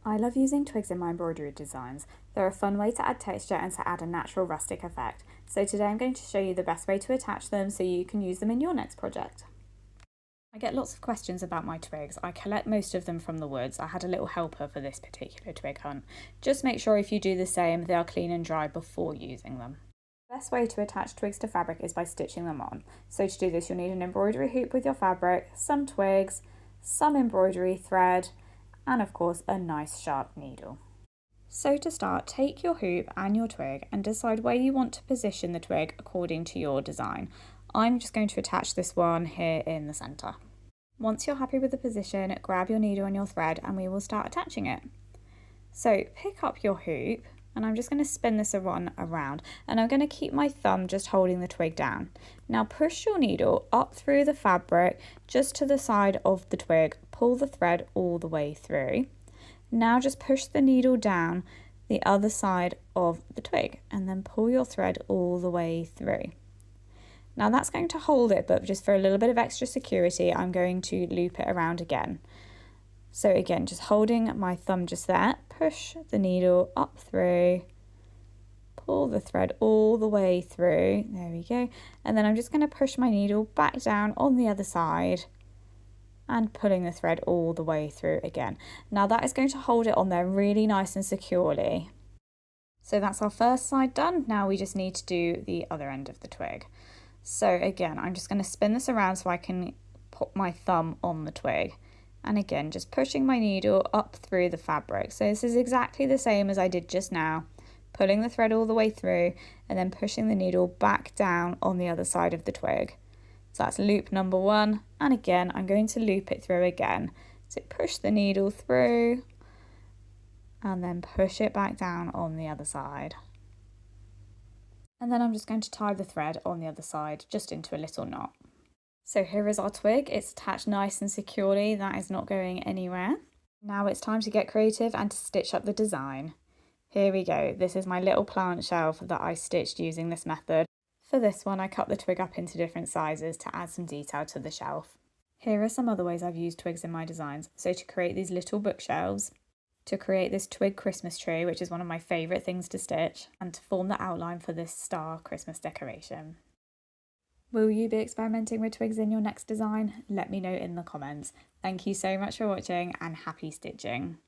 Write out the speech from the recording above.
I love using twigs in my embroidery designs. They're a fun way to add texture and to add a natural rustic effect. So today I'm going to show you the best way to attach them so you can use them in your next project. I get lots of questions about my twigs. I collect most of them from the woods. I had a little helper for this particular twig hunt. Just make sure if you do the same, they are clean and dry before using them. The best way to attach twigs to fabric is by stitching them on. So to do this, you'll need an embroidery hoop with your fabric, some twigs, some embroidery thread, and of course a nice sharp needle. So to start, take your hoop and your twig and decide where you want to position the twig according to your design. I'm just going to attach this one here in the centre. Once you're happy with the position, grab your needle and your thread and we will start attaching it. So pick up your hoop and I'm just going to spin this around and I'm going to keep my thumb just holding the twig down. Now push your needle up through the fabric just to the side of the twig, pull the thread all the way through. Now just push the needle down the other side of the twig and then pull your thread all the way through. Now that's going to hold it, but just for a little bit of extra security, I'm going to loop it around again. So again, just holding my thumb just there, push the needle up through, pull the thread all the way through, there we go. And then I'm just going to push my needle back down on the other side and pulling the thread all the way through again. Now that is going to hold it on there really nice and securely. So that's our first side done. Now we just need to do the other end of the twig. So again, I'm just going to spin this around so I can put my thumb on the twig. And again, just pushing my needle up through the fabric. So this is exactly the same as I did just now, pulling the thread all the way through and then pushing the needle back down on the other side of the twig. So that's loop number one. And again, I'm going to loop it through again. So push the needle through and then push it back down on the other side. And then I'm just going to tie the thread on the other side just into a little knot. So here is our twig. It's attached nice and securely. That is not going anywhere. Now it's time to get creative and to stitch up the design. Here we go. This is my little plant shelf that I stitched using this method. For this one, I cut the twig up into different sizes to add some detail to the shelf. Here are some other ways I've used twigs in my designs. So to create these little bookshelves, to create this twig Christmas tree, which is one of my favourite things to stitch, and to form the outline for this star Christmas decoration. Will you be experimenting with twigs in your next design? Let me know in the comments. Thank you so much for watching and happy stitching.